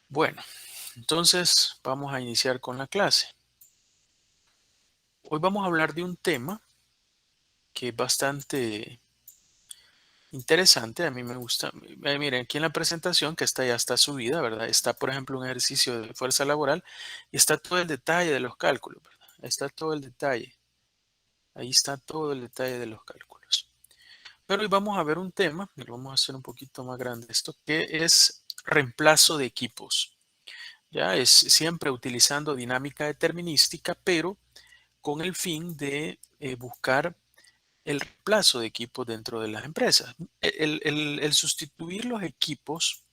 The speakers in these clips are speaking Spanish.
Bueno, entonces vamos a iniciar con la clase. Hoy vamos a hablar de un tema que es bastante interesante. A mí me gusta. Miren, aquí en la presentación, que ya está subida, ¿verdad? Está, por ejemplo, un ejercicio de fuerza laboral y está todo el detalle de los cálculos, ¿verdad? Está todo el detalle. Ahí está todo el detalle de los cálculos. Pero hoy vamos a ver un tema, y lo vamos a hacer un poquito más grande esto, que es reemplazo de equipos. Ya es siempre utilizando dinámica determinística, pero con el fin de buscar el reemplazo de equipos dentro de las empresas. El sustituir los equipos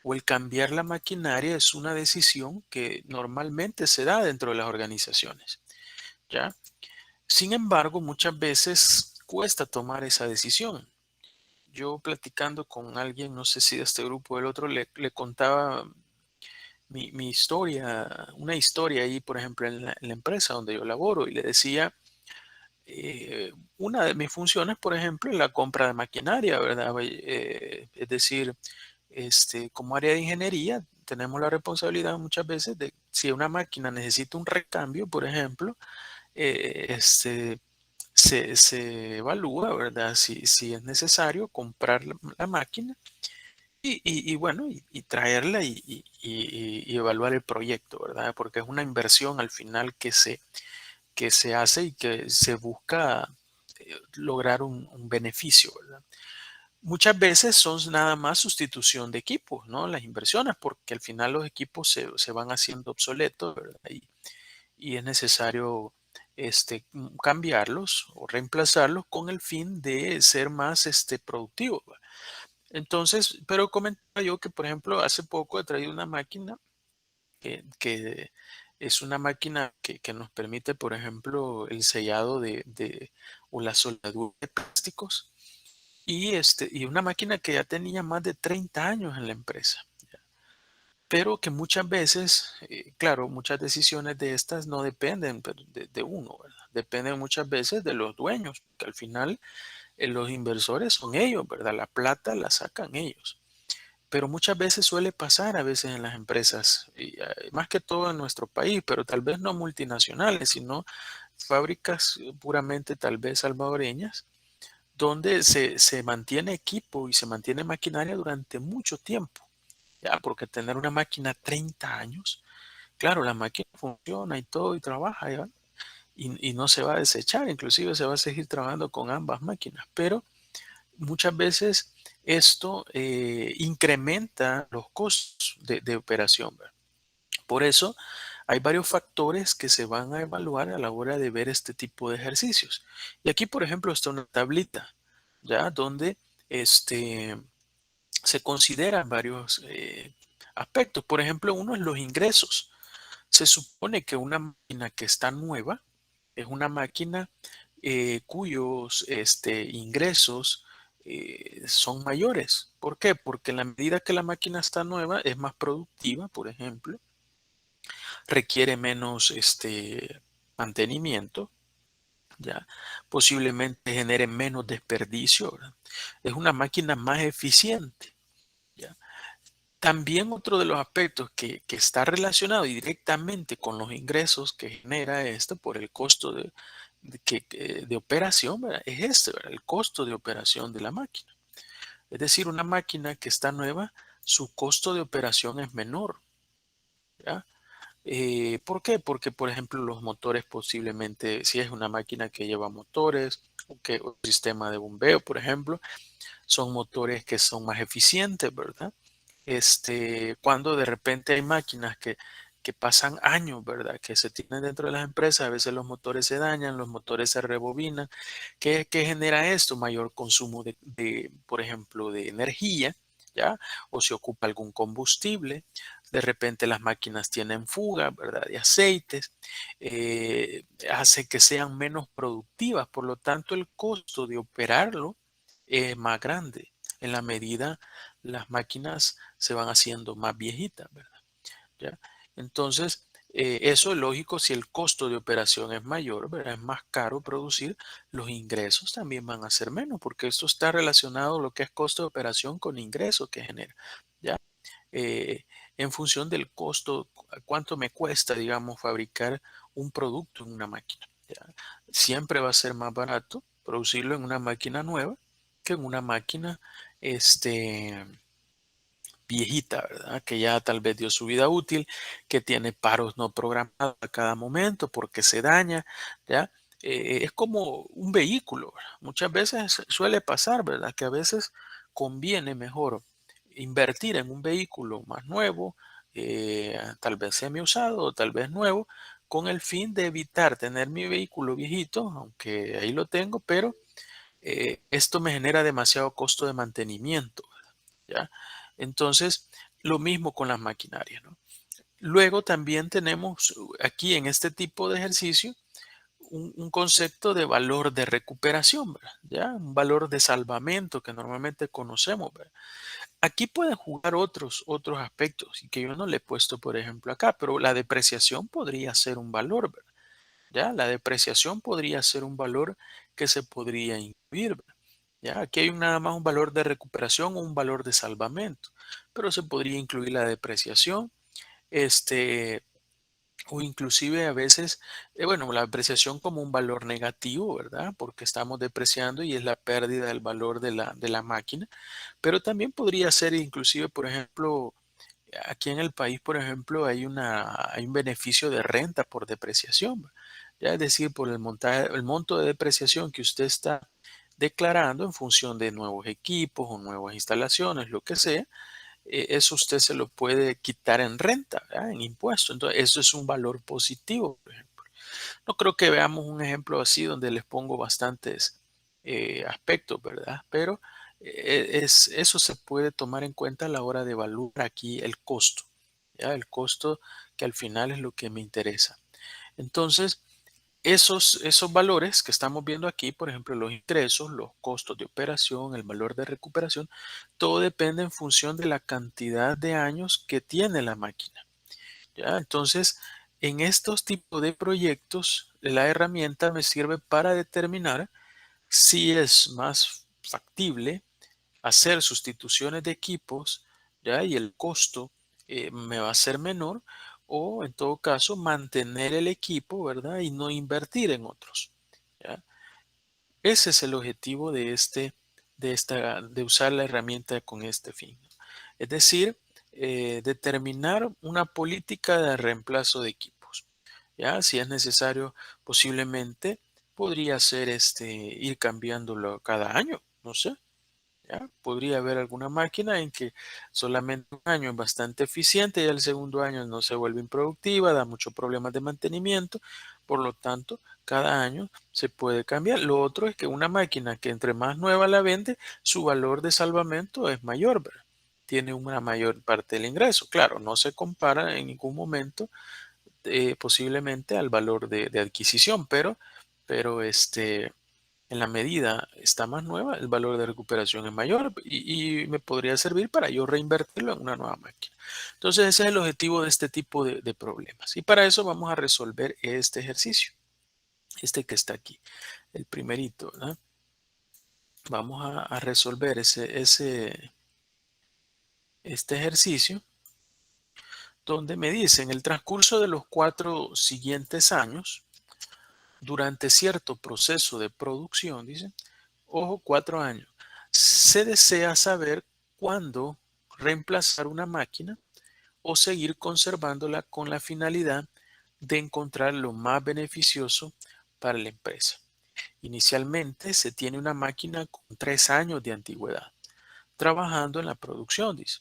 o el cambiar la maquinaria es una decisión que normalmente se da dentro de las organizaciones, ¿ya? Sin embargo, muchas veces cuesta tomar esa decisión. Yo platicando con alguien, no sé si de este grupo o del otro, le contaba mi historia, una historia ahí, por ejemplo, en la empresa donde yo laboro y le decía, una de mis funciones, por ejemplo, es la compra de maquinaria, ¿verdad? Es decir, como área de ingeniería, tenemos la responsabilidad muchas veces de si una máquina necesita un recambio, por ejemplo, eh, este, se evalúa, ¿verdad? Si es necesario comprar la máquina y bueno, y traerla y evaluar el proyecto, ¿verdad? Porque es una inversión al final que se hace y que se busca lograr un beneficio, ¿verdad? Muchas veces son nada más sustitución de equipos, ¿no? Las inversiones, porque al final los equipos se van haciendo obsoletos, ¿verdad? Y es necesario cambiarlos o reemplazarlos con el fin de ser más productivos, ¿va? Entonces, pero comentaba yo que, por ejemplo, hace poco he traído una máquina que es una máquina que nos permite, por ejemplo, el sellado o la soldadura de plásticos y una máquina que ya tenía más de 30 años en la empresa, pero que muchas veces, claro, muchas decisiones de estas no dependen de uno, ¿verdad? Dependen muchas veces de los dueños, que al final los inversores son ellos, ¿verdad? La plata la sacan ellos. Pero muchas veces suele pasar a veces en las empresas, y más que todo en nuestro país, pero tal vez no multinacionales, sino fábricas puramente tal vez salvadoreñas, donde se mantiene equipo y se mantiene maquinaria durante mucho tiempo. Ya, porque tener una máquina 30 años, claro, la máquina funciona y todo y trabaja, ¿ya? Y no se va a desechar, inclusive se va a seguir trabajando con ambas máquinas, pero muchas veces esto incrementa los costos de operación, ¿verdad? Por eso hay varios factores que se van a evaluar a la hora de ver este tipo de ejercicios. Y aquí, por ejemplo, está una tablita, ¿ya? Donde se consideran varios aspectos. Por ejemplo, uno es los ingresos. Se supone que una máquina que está nueva es una máquina cuyos ingresos son mayores. ¿Por qué? Porque en la medida que la máquina está nueva es más productiva, por ejemplo, requiere menos mantenimiento, ¿ya? Posiblemente genere menos desperdicio, ¿verdad? Es una máquina más eficiente, ¿ya? También otro de los aspectos que está relacionado directamente con los ingresos que genera esto por el costo de operación, ¿verdad? Es ¿verdad? El costo de operación de la máquina. Es decir, una máquina que está nueva, su costo de operación es menor, ¿ya? ¿Por qué? Porque, por ejemplo, los motores posiblemente, si es una máquina que lleva motores, o que un sistema de bombeo, por ejemplo, son motores que son más eficientes, ¿verdad? Cuando de repente hay máquinas que pasan años, ¿verdad? Que se tienen dentro de las empresas, a veces los motores se dañan, los motores se rebobinan. ¿Qué genera esto? Mayor consumo por ejemplo, de energía, ¿ya? O se ocupa algún combustible. De repente las máquinas tienen fuga, ¿verdad? De aceites. Hace que sean menos productivas. Por lo tanto, el costo de operarlo es más grande en la medida las máquinas se van haciendo más viejitas, ¿verdad? ¿Ya? Entonces, eso es lógico si el costo de operación es mayor, ¿verdad? Es más caro producir, los ingresos también van a ser menos, porque esto está relacionado lo que es costo de operación con ingresos que genera, ¿ya? eh, en función del costo, cuánto me cuesta, digamos, fabricar un producto en una máquina. ¿Ya? Siempre va a ser más barato producirlo en una máquina nueva que en una máquina este, viejita, ¿verdad? Que ya tal vez dio su vida útil, que tiene paros no programados a cada momento porque se daña, ¿ya? Es como un vehículo, ¿verdad? Muchas veces suele pasar, ¿verdad? Que a veces conviene mejor invertir en un vehículo más nuevo, tal vez semi usado o tal vez nuevo, con el fin de evitar tener mi vehículo viejito, aunque ahí lo tengo, pero esto me genera demasiado costo de mantenimiento, ¿ya? Entonces, lo mismo con las maquinarias, ¿no? Luego también tenemos aquí en este tipo de ejercicio un concepto de valor de recuperación, ¿verdad? ¿Ya? Un valor de salvamento que normalmente conocemos, ¿verdad? Aquí pueden jugar otros aspectos y que yo no le he puesto, por ejemplo, acá, pero la depreciación podría ser un valor, ¿verdad? ¿Ya? La depreciación podría ser un valor que se podría incluir, ¿verdad? ¿Ya? Aquí hay nada más un valor de recuperación o un valor de salvamento, pero se podría incluir la depreciación, este, o inclusive a veces, bueno, la depreciación como un valor negativo, ¿verdad? Porque estamos depreciando y es la pérdida del valor de la máquina, pero también podría ser inclusive, por ejemplo, aquí en el país, por ejemplo, hay un beneficio de renta por depreciación, ¿va? Ya es decir, por el monto de depreciación que usted está declarando en función de nuevos equipos o nuevas instalaciones, lo que sea, eso usted se lo puede quitar en renta, ¿verdad? En impuesto. Entonces, eso es un valor positivo, por ejemplo. No creo que veamos un ejemplo así donde les pongo bastantes aspectos, ¿verdad? Pero eso se puede tomar en cuenta a la hora de evaluar aquí el costo, ¿ya? El costo que al final es lo que me interesa. Entonces, esos valores que estamos viendo aquí, por ejemplo, los ingresos, los costos de operación, el valor de recuperación, todo depende en función de la cantidad de años que tiene la máquina. ¿Ya? Entonces, en estos tipos de proyectos, la herramienta me sirve para determinar si es más factible hacer sustituciones de equipos, ¿ya? Y el costo me va a ser menor, o en todo caso mantener el equipo, ¿verdad? Y no invertir en otros, ¿ya? Ese es el objetivo de usar la herramienta con este fin, ¿no? Es decir, determinar una política de reemplazo de equipos. ¿Ya? Si es necesario, posiblemente podría ser ir cambiándolo cada año, no sé. ¿Ya? Podría haber alguna máquina en que solamente un año es bastante eficiente y el segundo año no se vuelve improductiva, da muchos problemas de mantenimiento, por lo tanto, cada año se puede cambiar. Lo otro es que una máquina que entre más nueva la vende, su valor de salvamento es mayor, ¿verdad? Tiene una mayor parte del ingreso. Claro, no se compara en ningún momento posiblemente al valor de adquisición, pero en la medida está más nueva, el valor de recuperación es mayor y me podría servir para yo reinvertirlo en una nueva máquina. Entonces, ese es el objetivo de este tipo de problemas. Y para eso vamos a resolver este ejercicio, este que está aquí, el primerito, ¿verdad? Vamos a resolver este ejercicio donde me dice, en el transcurso de los 4 siguientes años, durante cierto proceso de producción, dice, ojo, 4 años, se desea saber cuándo reemplazar una máquina o seguir conservándola con la finalidad de encontrar lo más beneficioso para la empresa. Inicialmente se tiene una máquina con 3 años de antigüedad, trabajando en la producción, dice.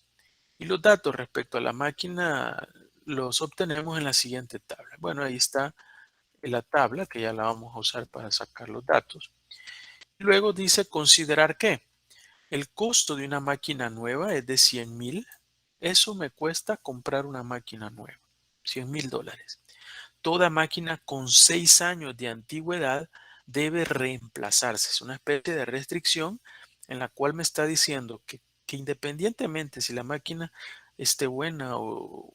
Y los datos respecto a la máquina los obtenemos en la siguiente tabla. Bueno, ahí está la tabla que ya la vamos a usar para sacar los datos. Luego dice considerar que el costo de una máquina nueva es de 100,000. Eso me cuesta comprar una máquina nueva, $100,000. Toda máquina con 6 años de antigüedad debe reemplazarse. Es una especie de restricción en la cual me está diciendo que independientemente si la máquina esté buena o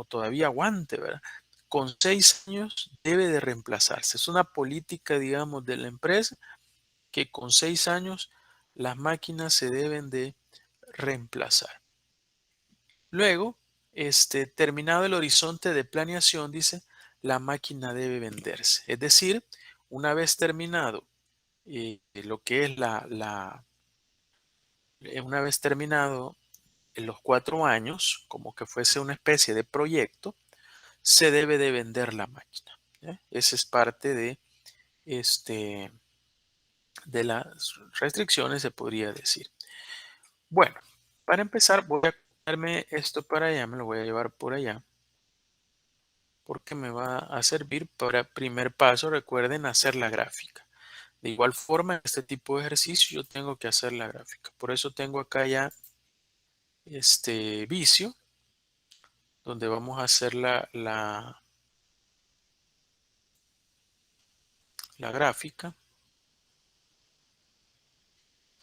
todavía aguante, ¿verdad? Con 6 años debe de reemplazarse. Es una política, digamos, de la empresa que con 6 años las máquinas se deben de reemplazar. Luego, terminado el horizonte de planeación, dice, la máquina debe venderse. Es decir, una vez terminado lo que es una vez terminado en los 4 años, como que fuese una especie de proyecto, se debe de vender la máquina. ¿Ya? Esa es parte este, de las restricciones, se podría decir. Bueno, para empezar, voy a ponerme esto para allá, me lo voy a llevar por allá, porque me va a servir para primer paso. Recuerden hacer la gráfica. De igual forma, en este tipo de ejercicio yo tengo que hacer la gráfica. Por eso tengo acá ya este vicio, donde vamos a hacer la gráfica.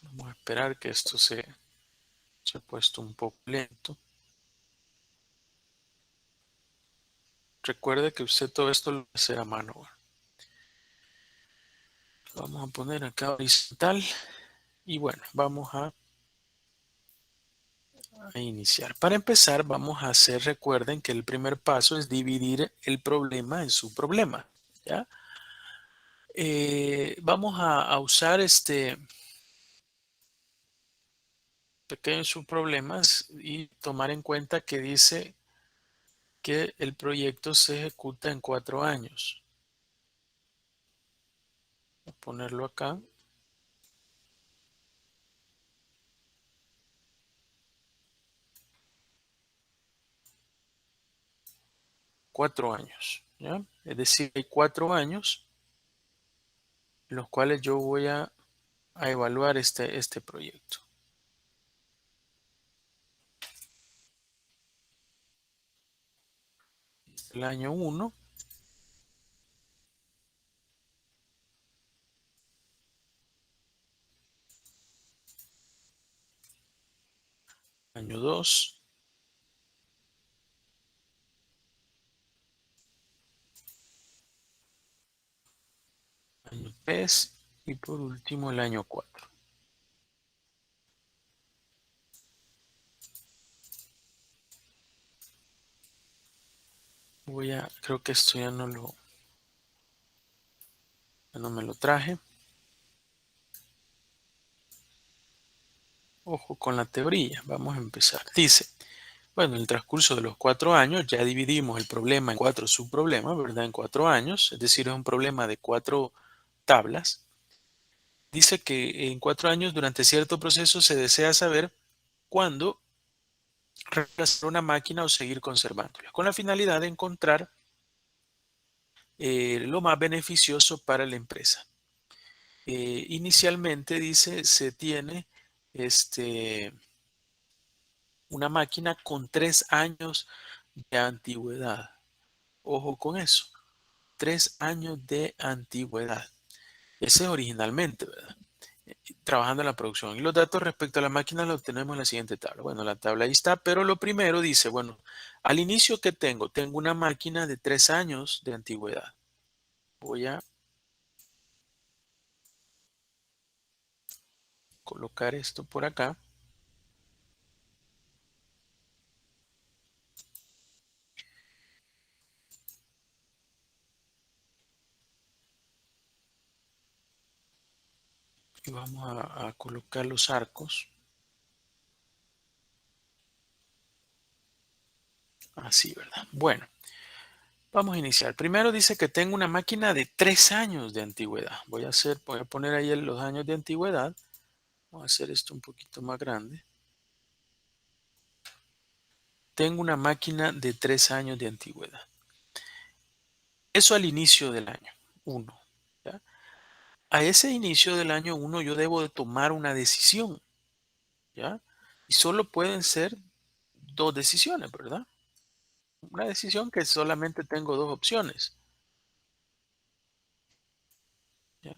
Vamos a esperar que esto se ha puesto un poco lento. Recuerde que usted todo esto lo va a hacer a mano. Lo vamos a poner acá horizontal y bueno, vamos a iniciar. Para empezar, vamos a hacer, recuerden que el primer paso es dividir el problema en su problema. ¿Ya? Vamos a usar pequeños subproblemas y tomar en cuenta que dice que el proyecto se ejecuta en 4 años. Voy a ponerlo acá. 4 años. ¿Ya? Es decir, hay 4 años en los cuales yo voy a evaluar este proyecto. El año 1, año 2, año 3 y por último el año 4. Creo que esto ya no me lo traje. Ojo con la teoría, vamos a empezar. Dice, bueno, en el transcurso de los 4 años ya dividimos el problema en 4 subproblemas, ¿verdad? En 4 años, es decir, es un problema de 4 tablas. Dice que en 4 años, durante cierto proceso, se desea saber cuándo reemplazar una máquina o seguir conservándola, con la finalidad de encontrar lo más beneficioso para la empresa. Inicialmente, dice, se tiene una máquina con 3 años de antigüedad. Ojo con eso, 3 años de antigüedad. Ese es originalmente, ¿verdad? Trabajando en la producción. Y los datos respecto a la máquina los tenemos en la siguiente tabla. Bueno, la tabla ahí está, pero lo primero dice, bueno, al inicio que tengo una máquina de 3 años de antigüedad. Voy a colocar esto por acá. Y vamos a colocar los arcos. Así, ¿verdad? Bueno, vamos a iniciar. Primero dice que tengo una máquina de 3 años de antigüedad. Voy a poner ahí los años de antigüedad. Vamos a hacer esto un poquito más grande. Tengo una máquina de 3 años de antigüedad. Eso al inicio del año 1. ¿Ya? A ese inicio del año 1 yo debo de tomar una decisión. ¿Ya? Y solo pueden ser dos decisiones, ¿verdad? Una decisión que solamente tengo dos opciones. ¿Ya?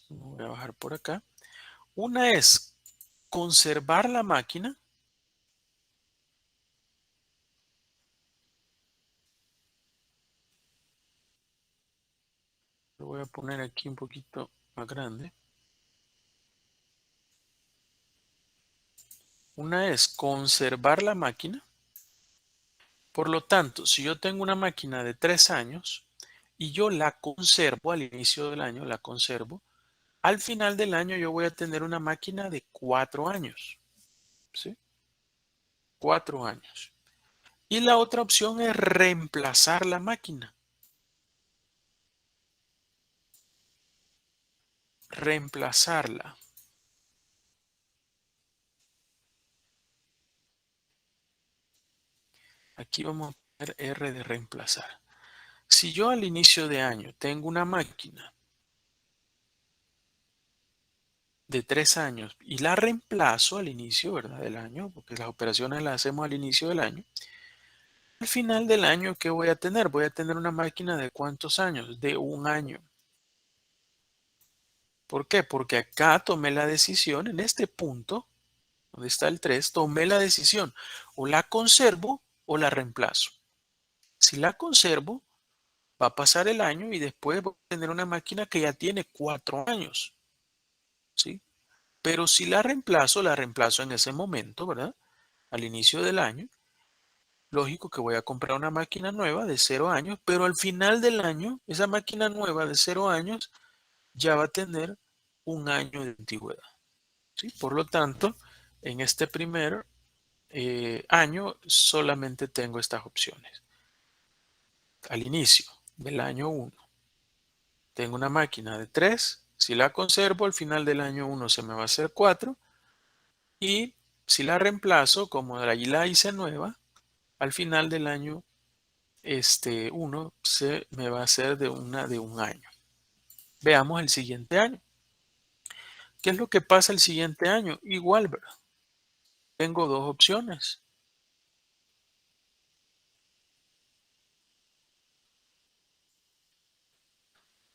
Voy a bajar por acá. Una es conservar la máquina. Lo voy a poner aquí un poquito más grande. Una es conservar la máquina. Por lo tanto, si yo tengo una máquina de 3 años y yo la conservo al inicio del año, la conservo, al final del año yo voy a tener una máquina de 4 años. ¿Sí? 4 años. Y la otra opción es reemplazar la máquina. Reemplazarla. Aquí vamos a poner R de reemplazar. Si yo al inicio de año tengo una máquina de 3 años y la reemplazo al inicio, ¿verdad? Del año, porque las operaciones las hacemos al inicio del año. Al final del año, ¿qué voy a tener? Voy a tener una máquina de ¿cuántos años? De 1 año. ¿Por qué? Porque acá tomé la decisión en este punto, donde está el 3, tomé la decisión. O la conservo o la reemplazo. Si la conservo, va a pasar el año y después voy a tener una máquina que ya tiene 4 años. ¿Sí? Pero si la reemplazo en ese momento, ¿verdad? Al inicio del año. Lógico que voy a comprar una máquina nueva de 0 años, pero al final del año, esa máquina nueva de 0 años ya va a tener 1 año de antigüedad. ¿Sí? Por lo tanto, en este primer año solamente tengo estas opciones. Al inicio del año 1, tengo una máquina de 3. Si la conservo, al final del año 1 se me va a hacer 4. Y si la reemplazo, como allí la hice nueva, al final del año 1 se me va a hacer de una de 1 año. Veamos el siguiente año. ¿Qué es lo que pasa el siguiente año? Igual, ¿verdad? Tengo dos opciones.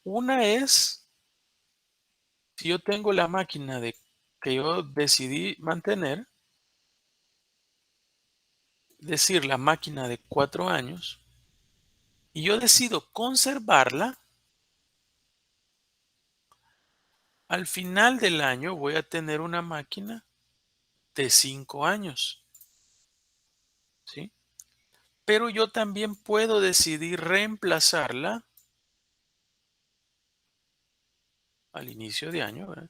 Una es, si yo tengo la máquina que yo decidí mantener, decir la máquina de 4 años, y yo decido conservarla, al final del año voy a tener una máquina de 5 años, ¿sí? Pero yo también puedo decidir reemplazarla al inicio de año, ¿verdad?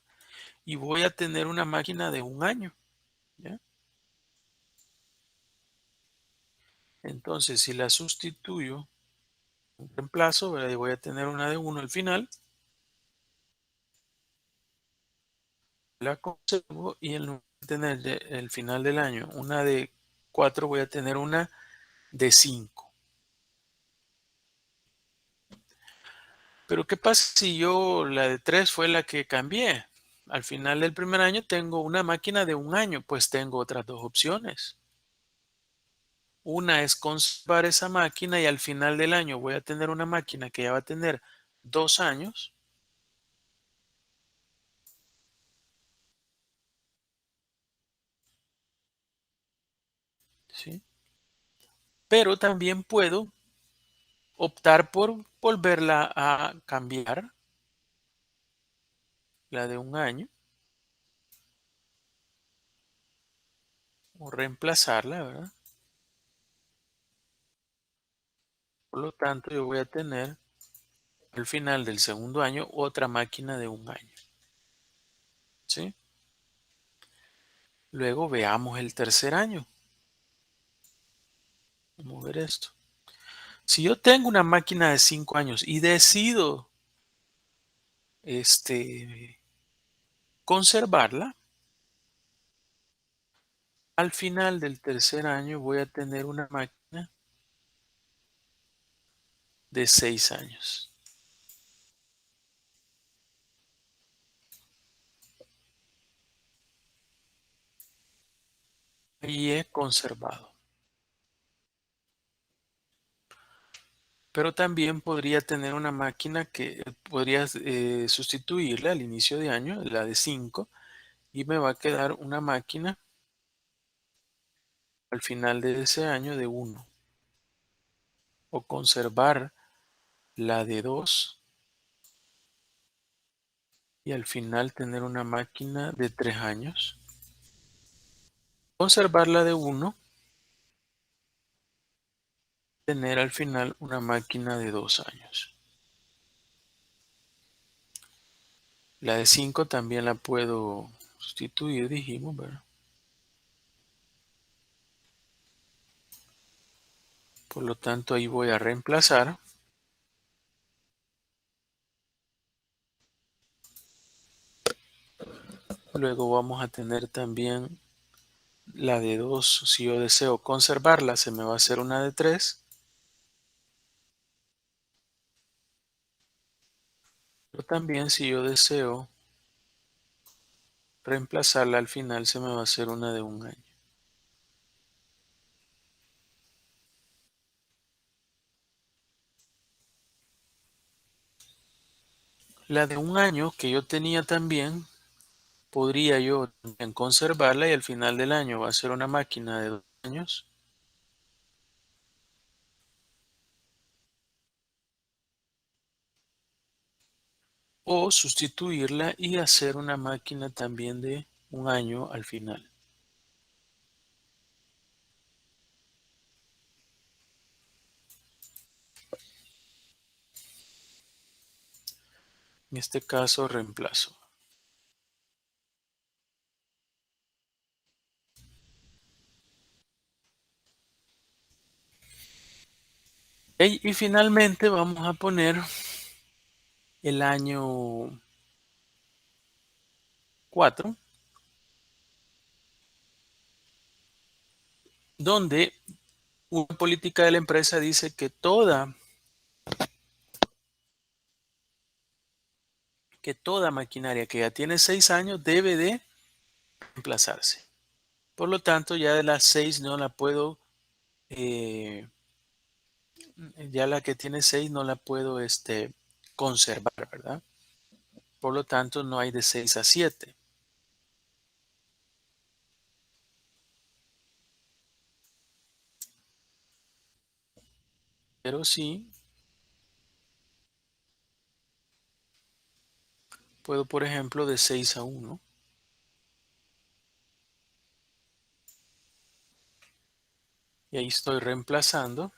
Y voy a tener una máquina de 1 año, ¿ya? Entonces, si la sustituyo, un reemplazo, ¿verdad? Y voy a tener una de 1 al final, la conservo y en lugar de tener el final del año una de 4, voy a tener una de 5. Pero ¿qué pasa si yo la de 3 fue la que cambié? Al final del primer año tengo una máquina de 1 año, pues tengo otras dos opciones. Una es conservar esa máquina y al final del año voy a tener una máquina que ya va a tener 2 años, ¿sí? Pero también puedo optar por volverla a cambiar, la de 1 año, o reemplazarla, ¿verdad? Por lo tanto, yo voy a tener al final del segundo año otra máquina de 1 año, ¿sí? Luego veamos el tercer año. Vamos a ver esto. Si yo tengo una máquina de 5 años y decido conservarla, al final del tercer año voy a tener una máquina de 6 años. Y he conservado. Pero también podría tener una máquina que podría sustituirla al inicio de año, la de 5, y me va a quedar una máquina al final de ese año de 1. O conservar la de 2 y al final tener una máquina de 3 años. conservar la de 1, tener al final una máquina de 2 años. La de 5 también la puedo sustituir, dijimos, ¿verdad? Por lo tanto, ahí voy a reemplazar. Luego vamos a tener también la de 2. Si yo deseo conservarla, se me va a hacer una de 3. Pero también si yo deseo reemplazarla, al final se me va a hacer una de 1 año. La de 1 año que yo tenía también, podría yo también conservarla y al final del año va a ser una máquina de 2 años. O sustituirla y hacer una máquina también de 1 año al final. En este caso reemplazo. Y finalmente vamos a poner el año 4, donde una política de la empresa dice que toda maquinaria que ya tiene 6 años debe de reemplazarse. Por lo tanto, ya de las 6 no la puedo, ya la que tiene 6 no la puedo conservar, ¿verdad? Por lo tanto, no hay de 6 a 7. Pero sí, puedo, por ejemplo, de 6 a 1. Y ahí estoy reemplazando.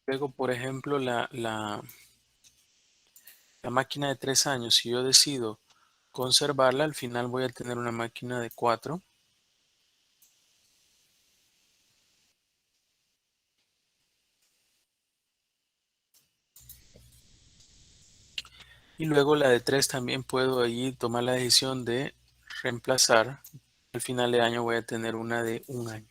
Luego, por ejemplo, la máquina de 3 años, si yo decido conservarla, al final voy a tener una máquina de 4. Y luego la de 3 también puedo ahí tomar la decisión de reemplazar. Al final de año voy a tener una de 1 año.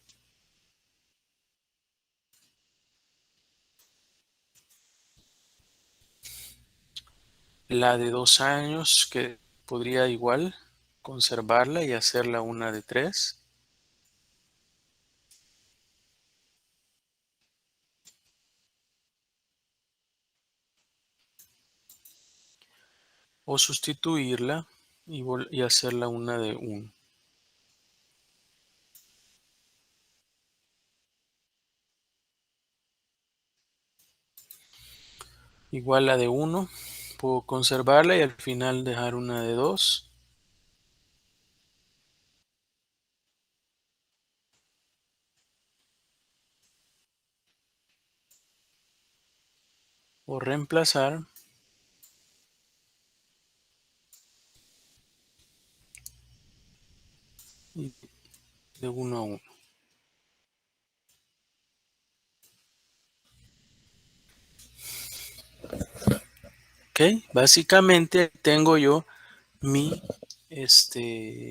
La de 2 años, que podría igual conservarla y hacerla una de 3. O sustituirla y hacerla una de 1. Igual la de 1. Puedo conservarla y al final dejar una de 2. O reemplazar y de 1 a 1. Ok, básicamente tengo yo mi,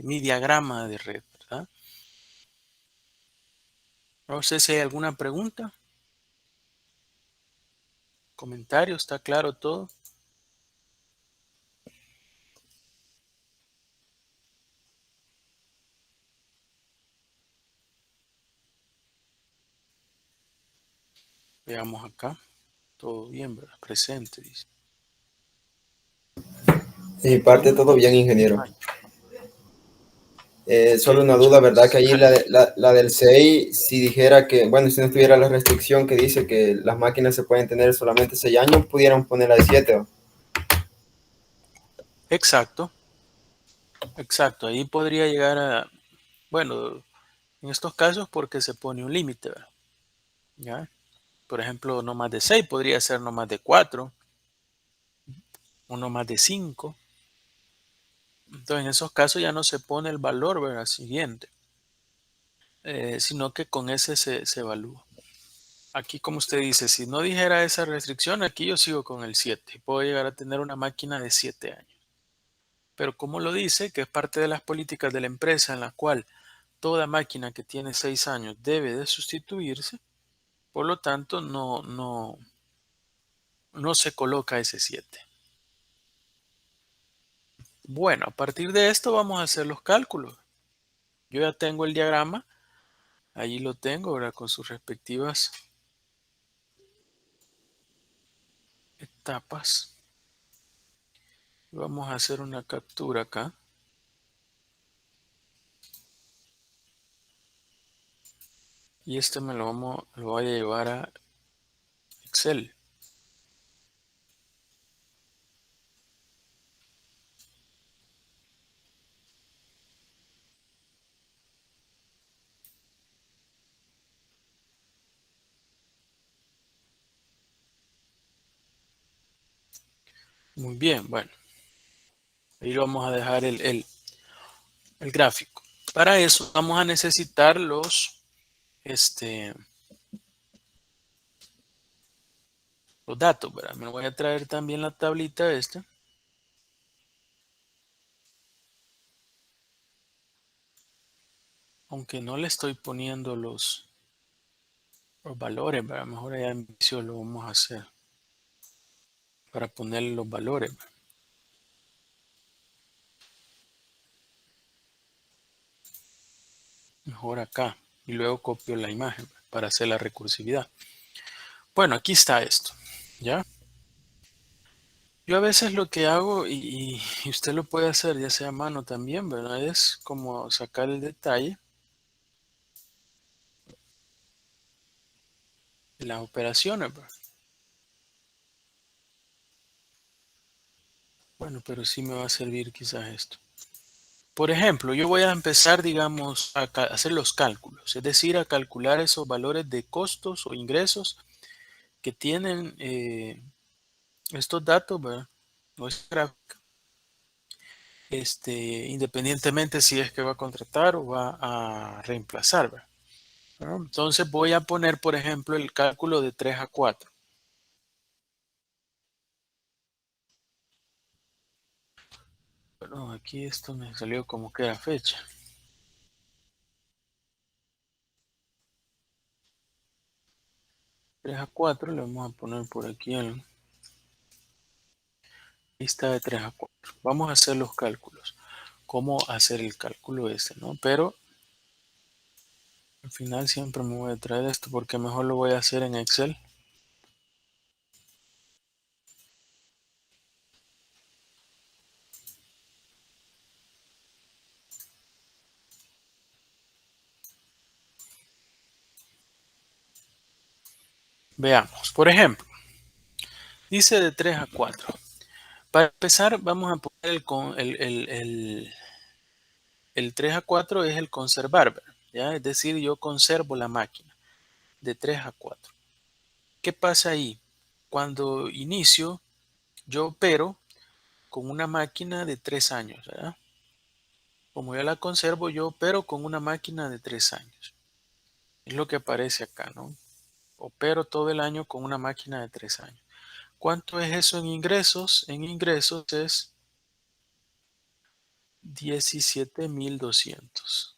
mi diagrama de red, ¿verdad? No sé si hay alguna pregunta, comentario, ¿está claro todo? Veamos acá, todo bien, ¿verdad? Presente, dice. De mi parte, todo bien, ingeniero. que Solo una duda, ¿verdad? Que allí ajá, la del 6, si dijera que, bueno, si no estuviera la restricción que dice que las máquinas se pueden tener solamente 6 años, pudieran ponerla de 7. exacto, exacto. Ahí podría llegar a, bueno, en estos casos porque se pone un límite, ¿verdad? ¿Ya? Por ejemplo, no más de 6, podría ser no más de 4, o no más de 5. Entonces, en esos casos ya no se pone el valor, ¿verdad? Siguiente, sino que con ese se evalúa. Aquí, como usted dice, si no dijera esa restricción, aquí yo sigo con el 7. Puedo llegar a tener una máquina de 7 años. Pero como lo dice, que es parte de las políticas de la empresa en la cual toda máquina que tiene 6 años debe de sustituirse, por lo tanto no se coloca ese 7. Bueno, a partir de esto vamos a hacer los cálculos. Yo ya tengo el diagrama, allí lo tengo, ¿verdad? Con sus respectivas etapas. Vamos a hacer una captura acá. Y este lo voy a llevar a Excel. Muy bien, bueno, ahí lo vamos a dejar el gráfico. Para eso vamos a necesitar este, los datos, ¿verdad? Me voy a traer también la tablita esta, aunque no le estoy poniendo los valores, ¿verdad? Mejor allá en inicio lo vamos a hacer para ponerle los valores, ¿verdad? Mejor acá y luego copio la imagen, ¿verdad? Para hacer la recursividad. Bueno, aquí está esto, ¿ya? Yo a veces lo que hago, y usted lo puede hacer ya sea a mano también, ¿verdad? Es como sacar el detalle de las operaciones, ¿verdad? Bueno, pero sí me va a servir quizás esto. Por ejemplo, yo voy a empezar, digamos, a hacer los cálculos, es decir, a calcular esos valores de costos o ingresos que tienen estos datos, ¿verdad? O esta gráfica, independientemente si es que va a contratar o va a reemplazar, ¿verdad? ¿No? Entonces voy a poner, por ejemplo, el cálculo de 3 a 4. Bueno, aquí esto me salió como que era fecha. 3 a 4 le vamos a poner por aquí en lista de 3 a 4. Vamos a hacer los cálculos. ¿Cómo hacer el cálculo este, no? Pero al final siempre me voy a traer esto porque mejor lo voy a hacer en Excel. Veamos, por ejemplo, dice de 3 a 4. Para empezar, vamos a poner el 3 a 4 es el conservar, ¿verdad? ¿Ya? Es decir, yo conservo la máquina de 3 a 4. ¿Qué pasa ahí? Cuando inicio, yo opero con una máquina de 3 años, ¿verdad? Como yo la conservo, yo opero con una máquina de 3 años. Es lo que aparece acá, ¿no? Opero todo el año con una máquina de 3 años. ¿Cuánto es eso en ingresos? En ingresos es 17,200.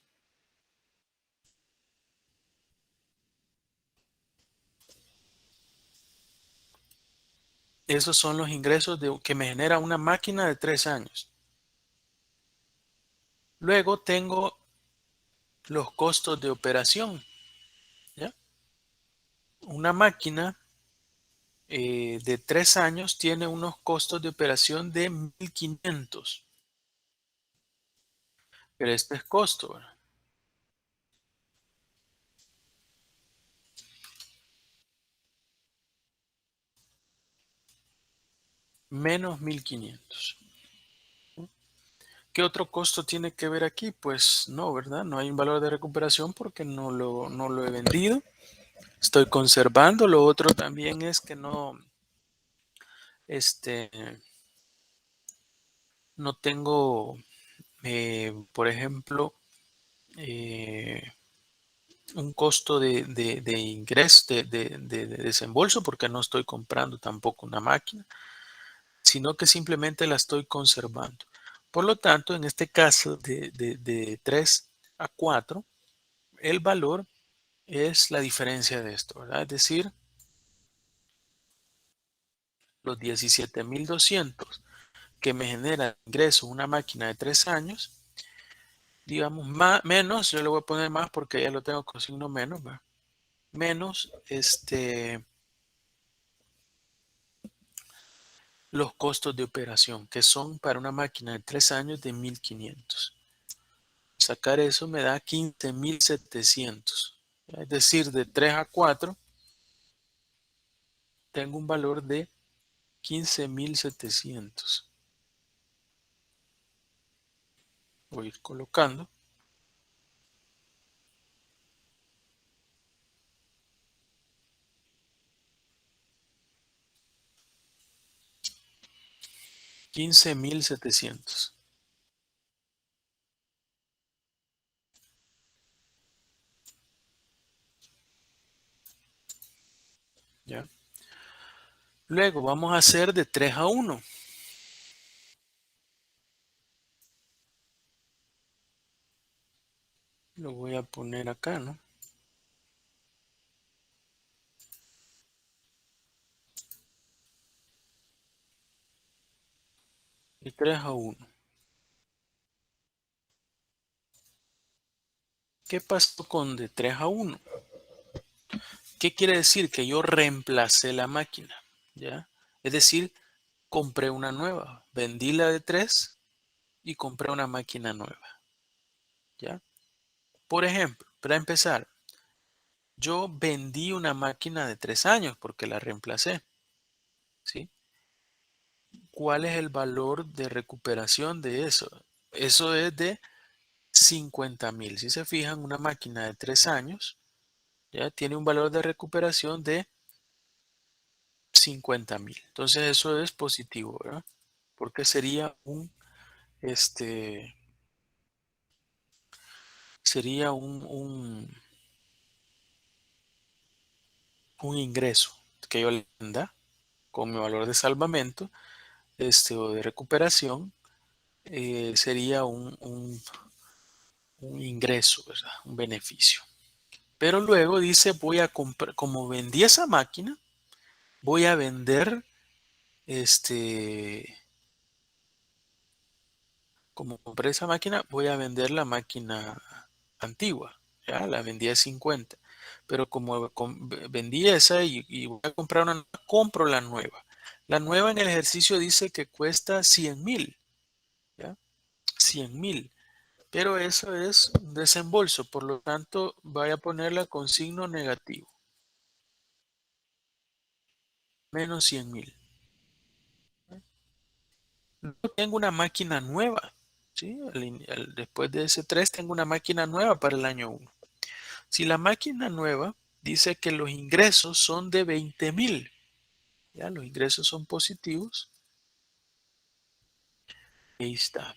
Esos son los ingresos que me genera una máquina de 3 años. Luego tengo los costos de operación, ¿ya? Una máquina de 3 años tiene unos costos de operación de 1,500. Pero este es costo, ¿verdad? Menos 1500. ¿Qué otro costo tiene que ver aquí? Pues no, ¿verdad? No hay un valor de recuperación porque no lo he vendido. Estoy conservando. Lo otro también es que no, este, no tengo, por ejemplo, eh, un costo de ingreso, de desembolso, porque no estoy comprando tampoco una máquina, sino que simplemente la estoy conservando. Por lo tanto, en este caso de 3 a 4, el valor es la diferencia de esto, ¿verdad? Es decir, los 17,200 que me genera ingreso una máquina de 3 años, digamos, más, menos, yo le voy a poner más porque ya lo tengo con signo menos, ¿verdad? Menos los costos de operación, que son para una máquina de 3 años de 1,500. Sacar eso me da 15,700. Es decir, de 3 a 4 tengo un valor de 15,700. Voy a ir colocando 15,700. ¿Ya? Luego vamos a hacer de 3 a 1. Lo voy a poner acá, ¿no? De 3 a 1. ¿Qué pasó con de 3 a 1? ¿Qué quiere decir? Que yo reemplacé la máquina, ¿ya? Es decir, compré una nueva. Vendí la de 3 y compré una máquina nueva, ¿ya? Por ejemplo, para empezar, yo vendí una máquina de 3 años porque la reemplacé, ¿sí? ¿Cuál es el valor de recuperación de eso? Eso es de 50,000. Si se fijan, una máquina de 3 años ya tiene un valor de recuperación de 50,000. Entonces eso es positivo, ¿verdad? Porque este, sería un ingreso que yo le da con mi valor de salvamento, o de recuperación, sería un ingreso, ¿verdad? Un beneficio. Pero luego dice, voy a comprar, como vendí esa máquina, voy a vender, este, como compré esa máquina, voy a vender la máquina antigua. Ya la vendí a 50. Pero como vendí esa y voy a comprar una nueva, compro la nueva. La nueva en el ejercicio dice que cuesta 100,000. ¿Ya? 100,000. Pero eso es un desembolso. Por lo tanto, voy a ponerla con signo negativo. Menos 100,000. Luego tengo una máquina nueva. ¿Sí? Después de ese 3 tengo una máquina nueva para el año 1. Si la máquina nueva dice que los ingresos son de 20,000, ya los ingresos son positivos, ahí está.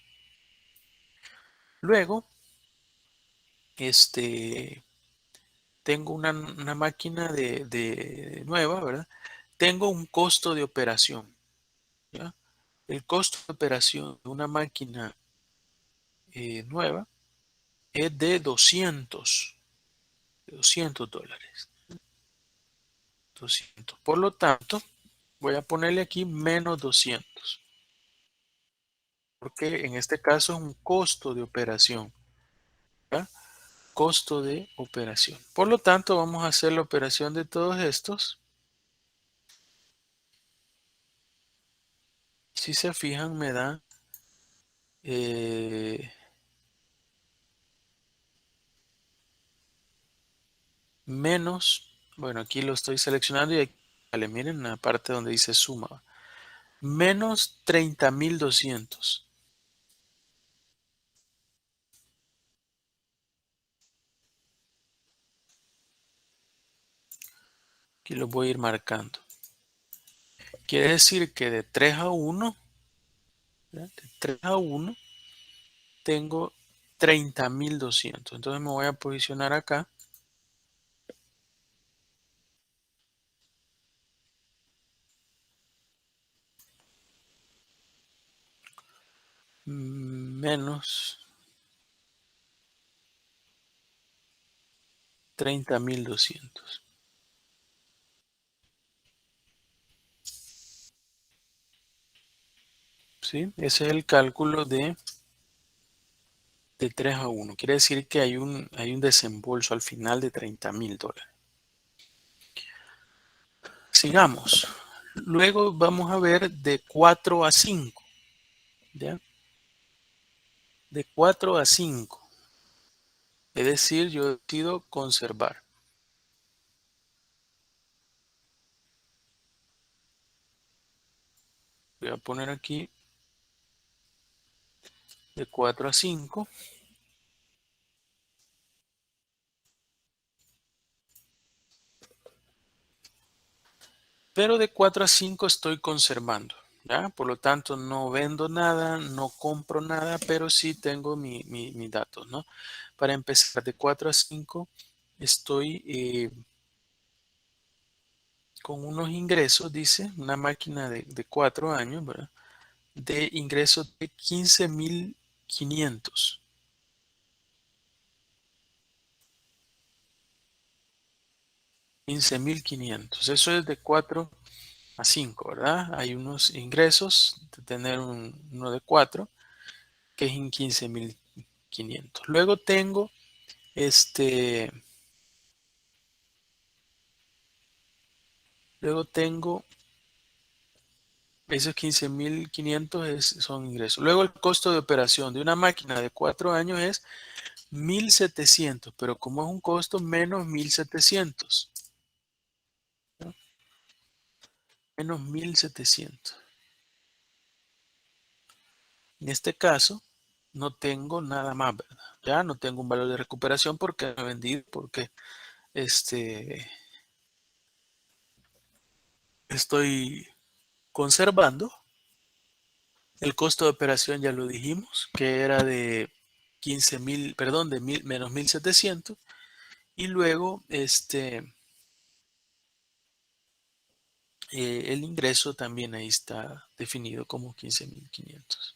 Luego, tengo una máquina de nueva, ¿verdad? Tengo un costo de operación, ¿ya? El costo de operación de una máquina nueva es de 200 dólares. 200. Por lo tanto, voy a ponerle aquí menos 200, porque en este caso es un costo de operación, ¿ya? Costo de operación. Por lo tanto, vamos a hacer la operación de todos estos. Si se fijan, me da menos, bueno, aquí lo estoy seleccionando y aquí, vale, miren la parte donde dice suma, menos 30.200. Aquí lo voy a ir marcando. Quiere decir que de 3 a 1, ¿verdad? De 3 a 1 tengo 30.200. Entonces me voy a posicionar acá. Menos 30.200. ¿Sí? Ese es el cálculo de 3 a 1. Quiere decir que hay un desembolso al final de $30.000. Sigamos. Luego vamos a ver de 4 a 5. ¿Ya? De 4 a 5. Es decir, yo decido conservar. Voy a poner aquí de 4 a 5. Pero de 4 a 5 estoy conservando. ¿Ya? Por lo tanto, no vendo nada, no compro nada, pero sí tengo mis datos, ¿no? Para empezar, de 4 a 5 estoy con unos ingresos, dice, una máquina de 4 años, ¿verdad? De ingresos de 15.500. 15.500. Eso es de 4 a 5, ¿verdad? Hay unos ingresos de tener uno de 4 que es en 15.500. Luego tengo este, luego tengo esos 15.500 son ingresos. Luego el costo de operación de una máquina de 4 años es 1.700, pero como es un costo menos 1.700, ¿no? Menos 1.700. En este caso, no tengo nada más, ¿verdad? Ya no tengo un valor de recuperación porque he vendido, porque estoy conservando. El costo de operación ya lo dijimos, que era de 15.000, perdón, de menos 1.700. Y luego el ingreso también ahí está definido como 15.500.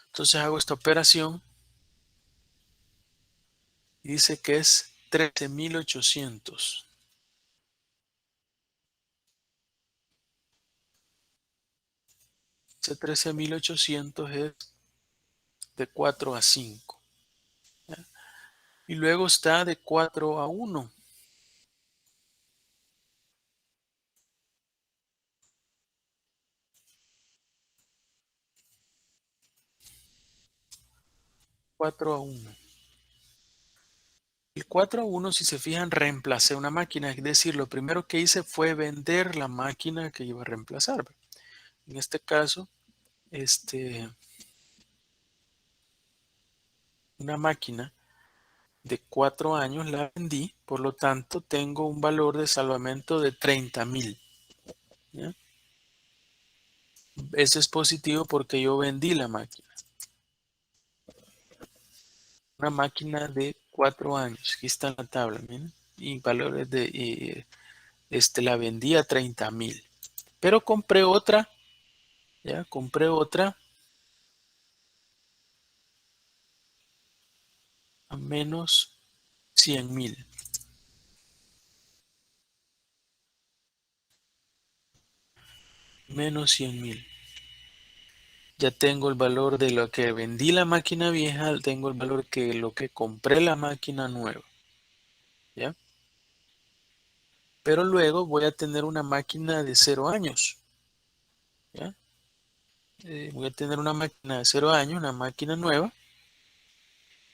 Entonces hago esta operación y dice que es 13.800. Ese 13.800 es de 4 a 5. ¿Ya? Y luego está de 4 a 1. 4 a 1. El 4 a 1, si se fijan, reemplacé una máquina. Es decir, lo primero que hice fue vender la máquina que iba a reemplazar. En este caso, una máquina de 4 años la vendí, por lo tanto tengo un valor de salvamento de 30.000. ¿Ya? Eso es positivo porque yo vendí la máquina. Una máquina de 4 años. Aquí está la tabla, miren. Y valores la vendí a 30.000. Pero compré otra, ya, compré otra a menos 100.000. Menos 100.000. Ya tengo el valor de lo que vendí la máquina vieja, tengo el valor que lo que compré la máquina nueva. ¿Ya? Pero luego voy a tener una máquina de 0 años. ¿Ya? Voy a tener una máquina de 0 años, una máquina nueva.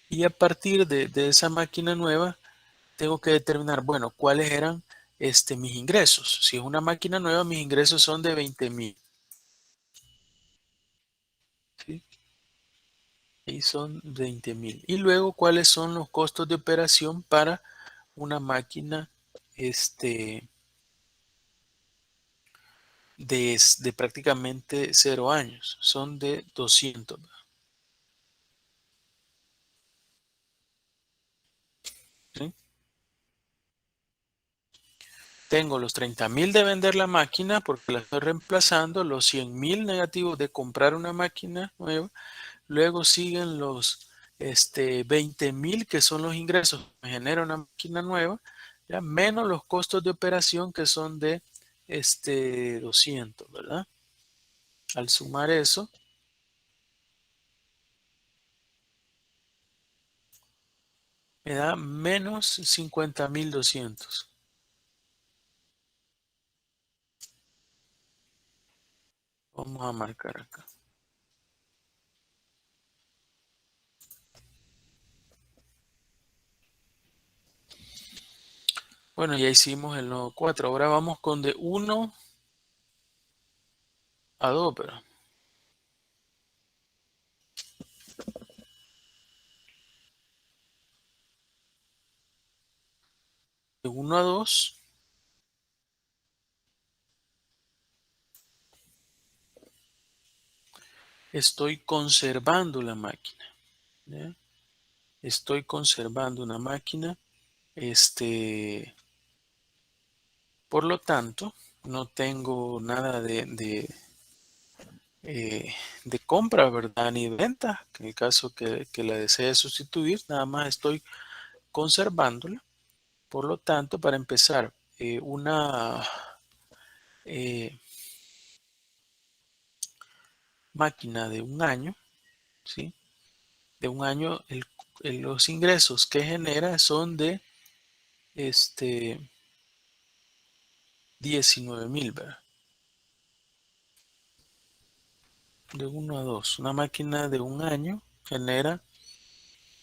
Y a partir de esa máquina nueva, tengo que determinar, bueno, cuáles eran mis ingresos. Si es una máquina nueva, mis ingresos son de 20,000. ¿Sí? Y son 20,000. Y luego, ¿cuáles son los costos de operación para una máquina de prácticamente 0 años? Son de 200. ¿Sí? Tengo los 30,000 de vender la máquina porque la estoy reemplazando, los 100,000 negativos de comprar una máquina nueva. Luego siguen los 20,000 que son los ingresos que me genera una máquina nueva, ¿ya? Menos los costos de operación que son de 200, ¿verdad? Al sumar eso, me da menos 50,200. Vamos a marcar acá. Bueno, ya hicimos el nodo 4. Ahora vamos con de 1 a 2, ¿verdad? De 1 a 2 estoy conservando la máquina, ¿ya? Estoy conservando una máquina. Por lo tanto, no tengo nada de compra, ¿verdad? Ni de venta. En el caso que la desee sustituir, nada más estoy conservándola. Por lo tanto, para empezar, una eh, máquina de un año, ¿sí? De un año, los ingresos que genera son de este, 19,000, ¿verdad? De 1 a 2. Una máquina de un año genera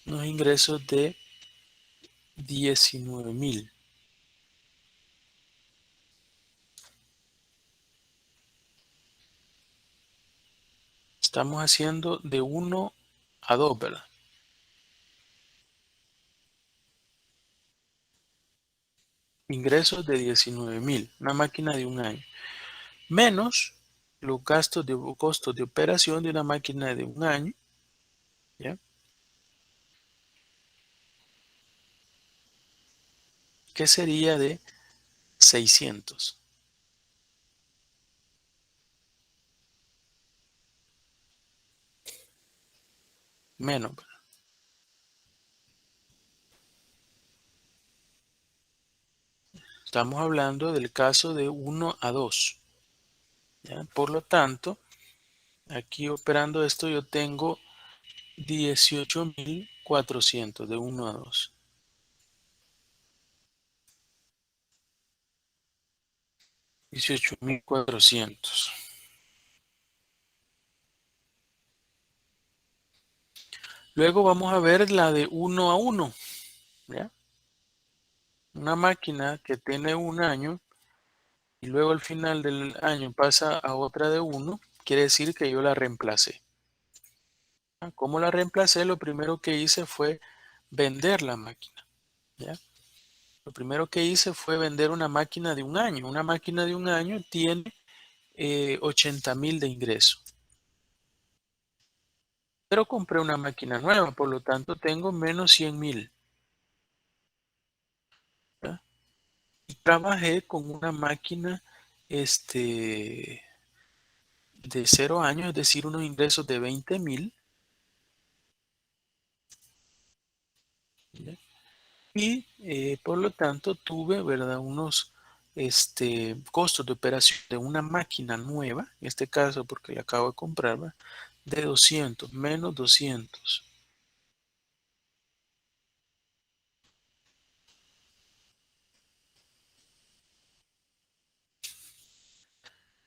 unos ingresos de 19,000. Estamos haciendo de 1 a 2, ¿verdad? Ingresos de 19,000. Una máquina de un año. Menos los costos de operación de una máquina de un año. ¿Ya? Que sería de 600. Menos, ¿verdad? Estamos hablando del caso de 1 a 2. ¿Ya? Por lo tanto, aquí operando esto yo tengo 18,400 de 1 a 2. 18,400. Luego vamos a ver la de 1 a 1. ¿Ya? Una máquina que tiene un año y luego al final del año pasa a otra de 1, quiere decir que yo la reemplacé. ¿Ya? ¿Cómo la reemplacé? Lo primero que hice fue vender la máquina. ¿Ya? Lo primero que hice fue vender una máquina de un año. Una máquina de un año tiene 80,000 de ingreso. Pero compré una máquina nueva, por lo tanto tengo menos 100,000. ¿Ya? Y trabajé con una máquina de 0 años, es decir, unos ingresos de 20,000. ¿Ya? Y por lo tanto tuve, ¿verdad? Unos costos de operación de una máquina nueva, en este caso porque la acabo de comprar, ¿verdad? De 200, menos 200.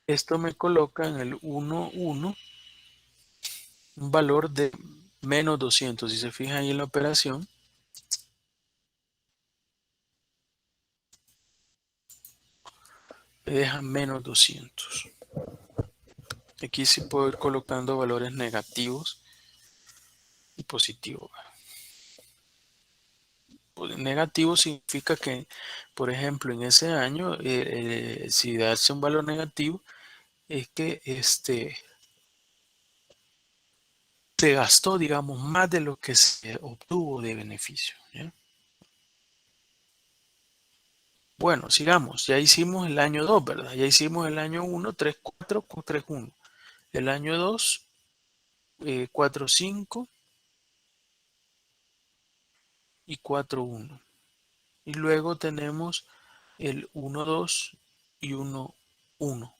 Esto me coloca en el 1,1 un valor de menos 200. Si se fijan ahí en la operación, me deja menos 200. Aquí sí puedo ir colocando valores negativos y positivos. Pues negativo significa que, por ejemplo, en ese año, si darse un valor negativo, es que se gastó, digamos, más de lo que se obtuvo de beneficio, ¿ya? Bueno, sigamos. Ya hicimos el año 2, ¿verdad? Ya hicimos el año 1, 3, 4, 3, 1. El año 2, 4, 5 y 4, 1. Y luego tenemos el 1, 2 y 1, 1.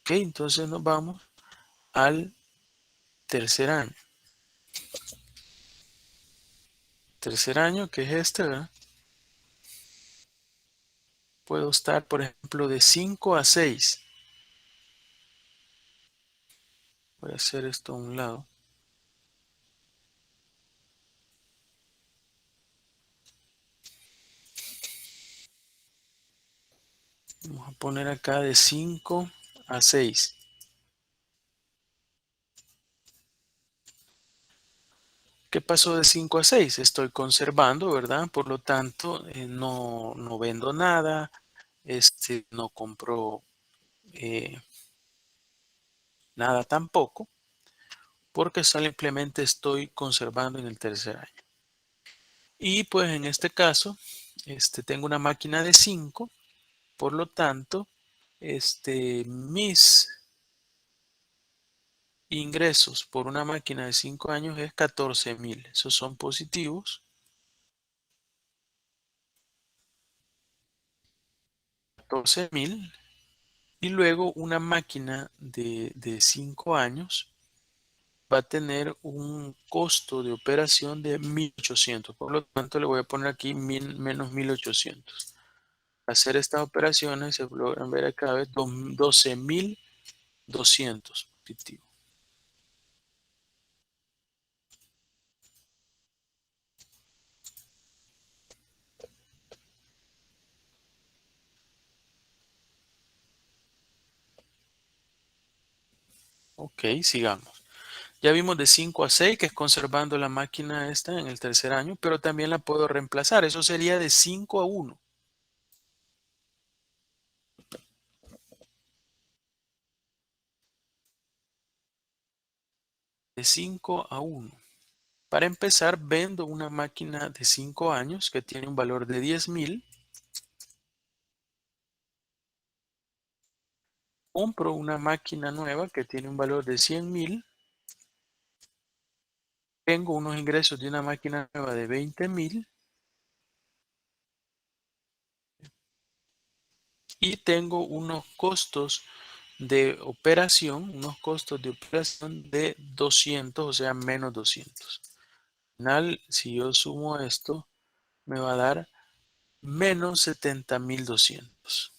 Ok, entonces nos vamos al tercer año. Tercer año, que es este, ¿verdad? Puedo estar, por ejemplo, de 5 a 6. Voy a hacer esto a un lado. Vamos a poner acá de 5 a 6. ¿Qué pasó de 5 a 6? Estoy conservando, ¿verdad? Por lo tanto, no vendo nada, no compro eh, nada tampoco, porque simplemente estoy conservando en el tercer año. Y pues en este caso, tengo una máquina de 5, por lo tanto, mis ingresos por una máquina de 5 años es 14,000. Esos son positivos. 14,000. Y luego una máquina de 5 años va a tener un costo de operación de 1,800. Por lo tanto, le voy a poner aquí menos 1,800. Hacer estas operaciones se logran ver acá 12,200 positivo. Ok, sigamos. Ya vimos de 5 a 6, que es conservando la máquina esta en el tercer año, pero también la puedo reemplazar. Eso sería de 5 a 1. De 5 a 1. Para empezar, vendo una máquina de 5 años que tiene un valor de 10,000. Compro una máquina nueva que tiene un valor de 100,000. Tengo unos ingresos de una máquina nueva de 20,000. Y tengo unos costos de operación, de 200, o sea, menos 200. Al final, si yo sumo esto, me va a dar menos 70,200.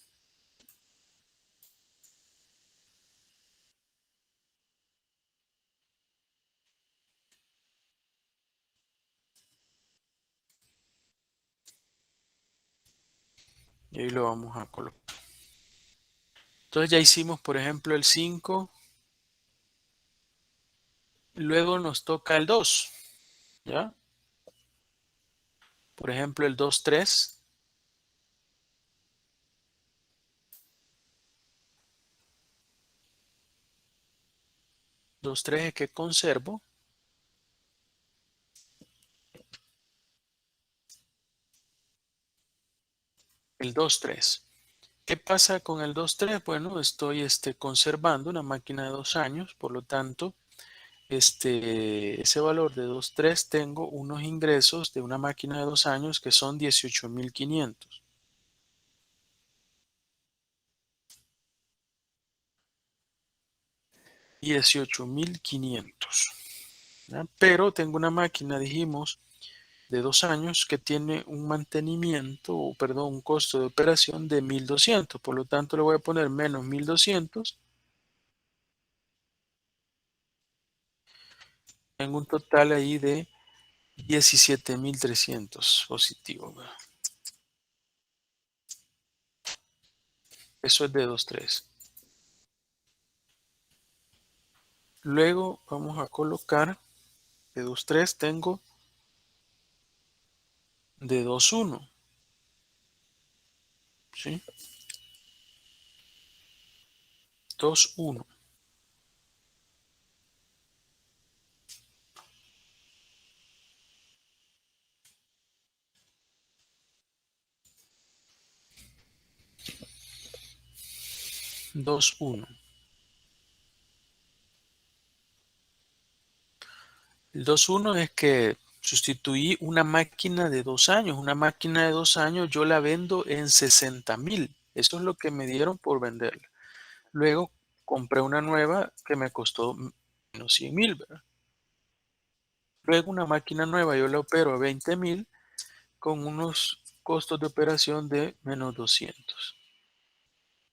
Y ahí lo vamos a colocar. Entonces ya hicimos, por ejemplo, el 5. Luego nos toca el 2. ¿Ya? Por ejemplo, el 2, 3. 2, 3 es que conservo. El 2, 3. ¿Qué pasa con el 2, 3? Bueno, estoy conservando una máquina de 2 años, por lo tanto, ese valor de 2, 3, tengo unos ingresos de una máquina de 2 años que son 18,500. 18,500. Pero tengo una máquina, dijimos, de 2 años que tiene un mantenimiento, o perdón, un costo de operación de 1,200. Por lo tanto, le voy a poner menos 1,200. Tengo un total ahí de 17,300 positivo, ¿verdad? Eso es de 2.3. Luego vamos a colocar de 2.3 tengo de 2.1. ¿Sí? 2.1. 2.1. El 2.1 es que sustituí una máquina de 2 años. Una máquina de 2 años yo la vendo en 60,000. Eso es lo que me dieron por venderla. Luego compré una nueva que me costó menos 100,000, ¿verdad? Luego una máquina nueva yo la opero a 20,000 con unos costos de operación de menos 200.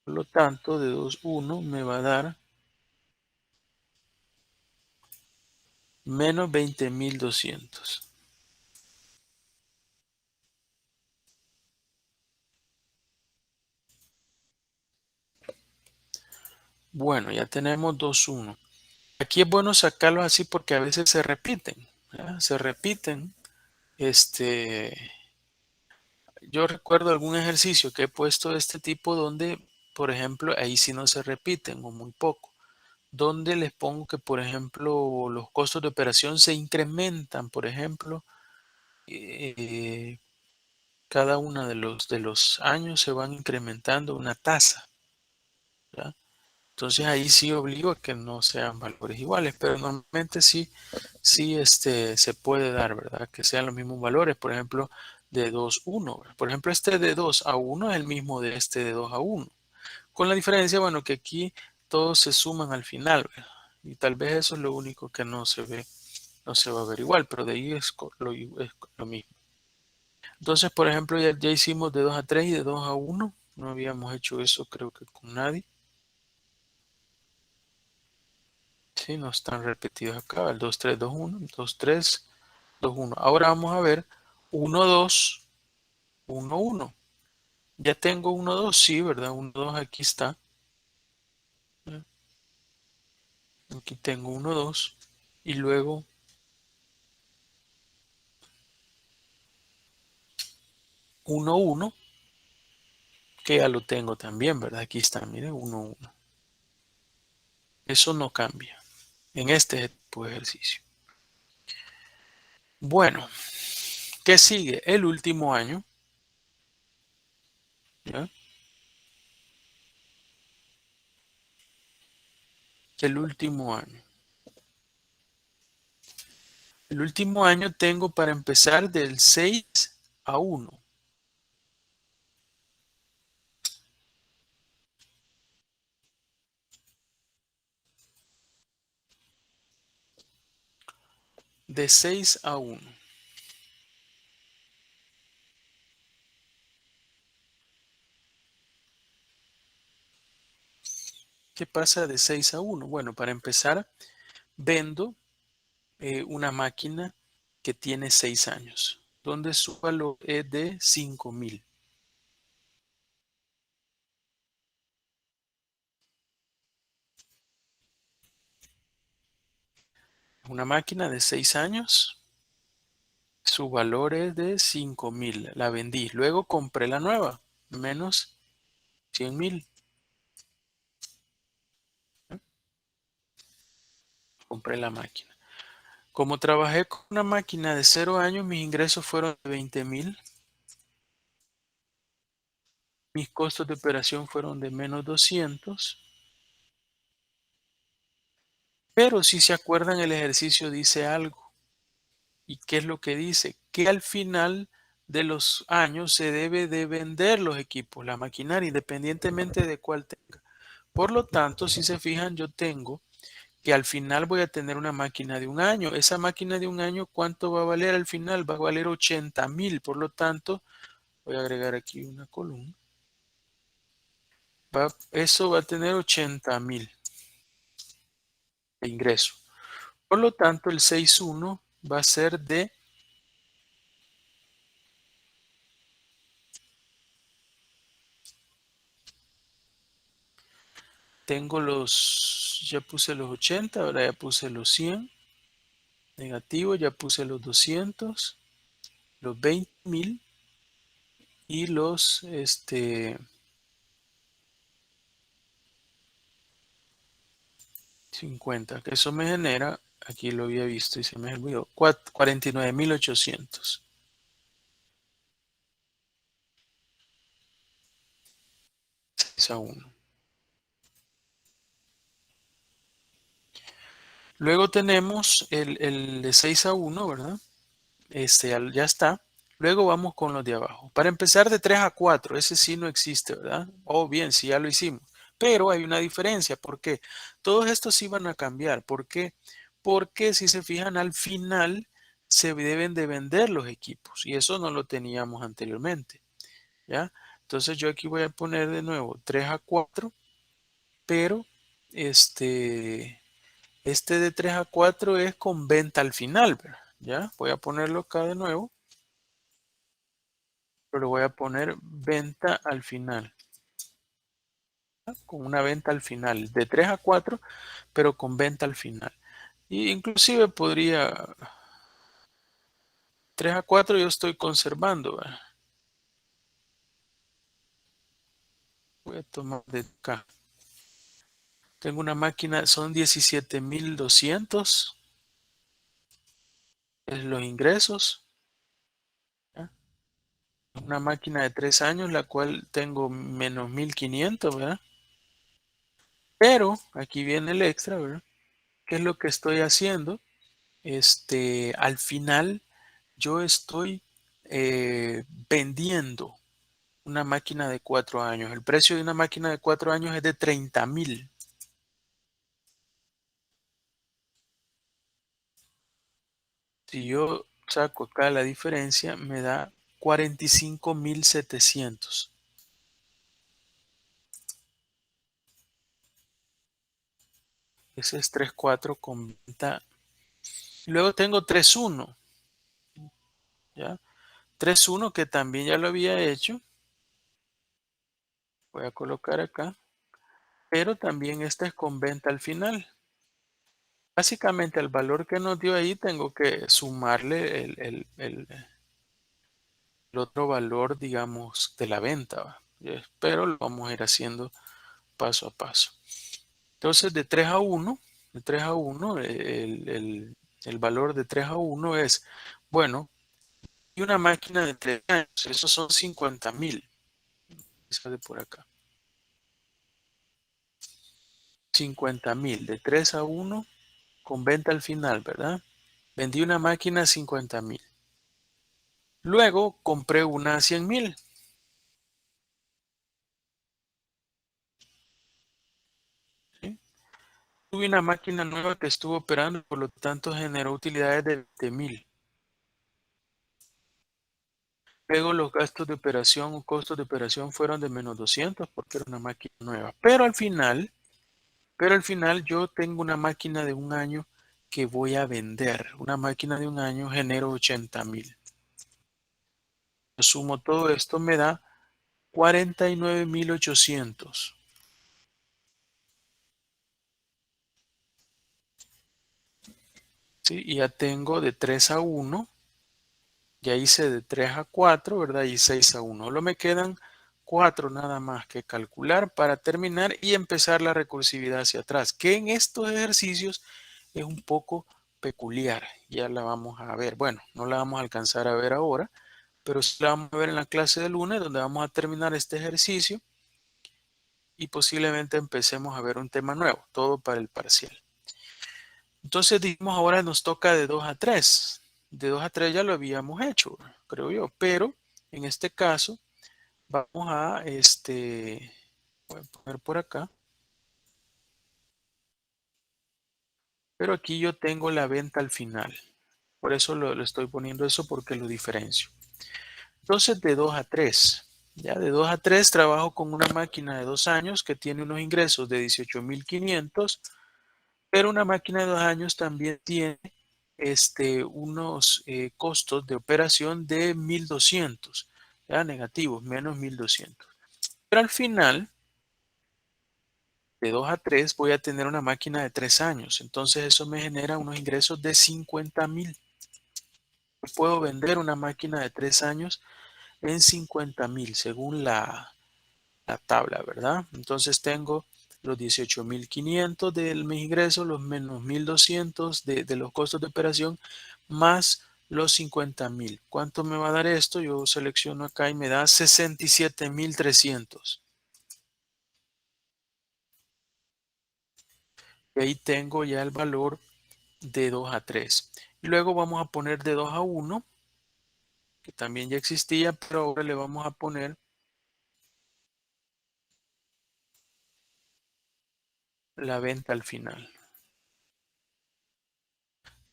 Por lo tanto, de 2.1 me va a dar menos 20,200. Bueno, ya tenemos 2.1. Aquí es bueno sacarlos así porque a veces se repiten, ¿verdad? Se repiten. Yo recuerdo algún ejercicio que he puesto de este tipo donde, por ejemplo, ahí sí no se repiten o muy poco. Donde les pongo que, por ejemplo, los costos de operación se incrementan, por ejemplo, eh, cada uno de los años se van incrementando una tasa, ¿verdad? Entonces ahí sí obligo a que no sean valores iguales, pero normalmente sí se puede dar, ¿verdad? Que sean los mismos valores, por ejemplo, de 2 a 1. Por ejemplo, este de 2 a 1 es el mismo de este de 2 a 1. Con la diferencia, bueno, que aquí todos se suman al final, ¿verdad? Y tal vez eso es lo único que no se ve, no se va a ver igual, pero de ahí es lo mismo. Entonces, por ejemplo, ya hicimos de 2 a 3 y de 2 a 1. No habíamos hecho eso, creo que con nadie. Sí, no están repetidos acá. El 2 3 2 1 2 3 2 1. Ahora vamos a ver 1 2 1 1. Ya tengo 1 2, sí, ¿verdad? 1 2 aquí está. Aquí tengo 1 2. Y luego 1 1, que ya lo tengo también, ¿verdad? Aquí está, miren, 1 1. Eso no cambia en este tipo de ejercicio. Bueno, ¿qué sigue? El último año. ¿Ya? El último año. El último año tengo para empezar del 6 a 1. De 6 a 1. ¿Qué pasa de 6 a 1? Bueno, para empezar, vendo una máquina que tiene 6 años, donde su valor es de 5,000. Una máquina de 6 años, su valor es de 5,000. La vendí. Luego compré la nueva, menos 100,000. Compré la máquina. Como trabajé con una máquina de 0 años, mis ingresos fueron de 20,000. Mis costos de operación fueron de menos 200. Pero si se acuerdan, el ejercicio dice algo. ¿Y qué es lo que dice? Que al final de los años se debe de vender los equipos, la maquinaria, independientemente de cuál tenga. Por lo tanto, si se fijan, yo tengo que al final voy a tener una máquina de un año. Esa máquina de un año, ¿cuánto va a valer al final? Va a valer 80,000. Por lo tanto, voy a agregar aquí una columna. Eso va a tener 80,000 de ingreso. Por lo tanto, el 6.1 va a ser de Tengo ya puse los 80, ahora ya puse los 100. Negativo, ya puse los 200, los 20,000 y los 50, que eso me genera, aquí lo había visto y se me olvidó, 49,800. 6-1. Luego tenemos el de 6-1, ¿verdad? Ya está. Luego vamos con los de abajo. Para empezar de 3-4, ese sí no existe, ¿verdad? Oh, bien, sí ya lo hicimos. Pero hay una diferencia. ¿Por qué? Todos estos sí van a cambiar. ¿Por qué? Porque si se fijan al final se deben de vender los equipos y eso no lo teníamos anteriormente, ¿ya? Entonces yo aquí voy a poner de nuevo 3-4, pero este de 3-4 es con venta al final, ¿verdad? ¿Ya? Voy a ponerlo acá de nuevo, pero voy a poner venta al final, ¿ya? Con una venta al final, de 3-4, pero con venta al final. Y inclusive podría, 3-4 yo estoy conservando, ¿verdad? Voy a tomar de acá. Tengo una máquina, son 17,200 es los ingresos, ¿ya? Una máquina de 3 años, la cual tengo menos 1,500, ¿verdad? Pero aquí viene el extra, ¿verdad? ¿Qué es lo que estoy haciendo? Al final yo estoy vendiendo una máquina de 4 años. El precio de una máquina de 4 años es de 30,000. Si yo saco acá la diferencia, me da 45,700. Ese es 3-4 con venta. Luego tengo 3-1, ¿ya? 3-1 que también ya lo había hecho. Voy a colocar acá. Pero también este es con venta al final. Básicamente al valor que nos dio ahí tengo que sumarle el otro valor, digamos, de la venta, ¿va? Pero lo vamos a ir haciendo paso a paso. Entonces de 3-1, el valor de 3-1 es, bueno, y una máquina de 3 años, esos son 50,000. Esa de por acá. 50,000 de 3-1 con venta al final, ¿verdad? Vendí una máquina a 50,000. Luego compré una a 100,000. ¿Sí? Tuve una máquina nueva que estuvo operando, por lo tanto generó utilidades de 20,000. Luego los gastos de operación o costos de operación fueron de menos 200 porque era una máquina nueva. Pero al final yo tengo una máquina de un año que voy a vender. Una máquina de un año genero 80,000. Yo sumo todo esto, me da 49,800. ¿Sí? Y ya tengo de 3-1. Ya hice de 3-4, ¿verdad? Y 6-1. Solo me quedan 4 nada más que calcular para terminar y empezar la recursividad hacia atrás, que en estos ejercicios es un poco peculiar. Ya la vamos a ver. Bueno, no la vamos a alcanzar a ver ahora, pero sí la vamos a ver en la clase de lunes, donde vamos a terminar este ejercicio y posiblemente empecemos a ver un tema nuevo, todo para el parcial. Entonces, digamos, ahora nos toca de 2-3. De 2-3 ya lo habíamos hecho, creo yo, pero en este caso vamos a, voy a poner por acá, pero aquí yo tengo la venta al final. Por eso lo estoy poniendo eso porque lo diferencio. Entonces, de 2-3. Ya de 2-3 trabajo con una máquina de 2 años que tiene unos ingresos de 18,500, pero una máquina de 2 años también tiene unos costos de operación de 1,200, ya negativos, menos 1,200. Pero al final de 2 a 3 voy a tener una máquina de 3 años. Entonces eso me genera unos ingresos de 50,000. Puedo vender una máquina de 3 años en 50,000 según la tabla, ¿verdad? Entonces tengo los 18,500 de mis ingresos, los menos 1,200 de los costos de operación, más los 50,000. ¿Cuánto me va a dar esto? Yo selecciono acá y me da 67,300. Y ahí tengo ya el valor de 2 a 3. Y luego vamos a poner de 2 a 1, que también ya existía, pero ahora le vamos a poner la venta al final.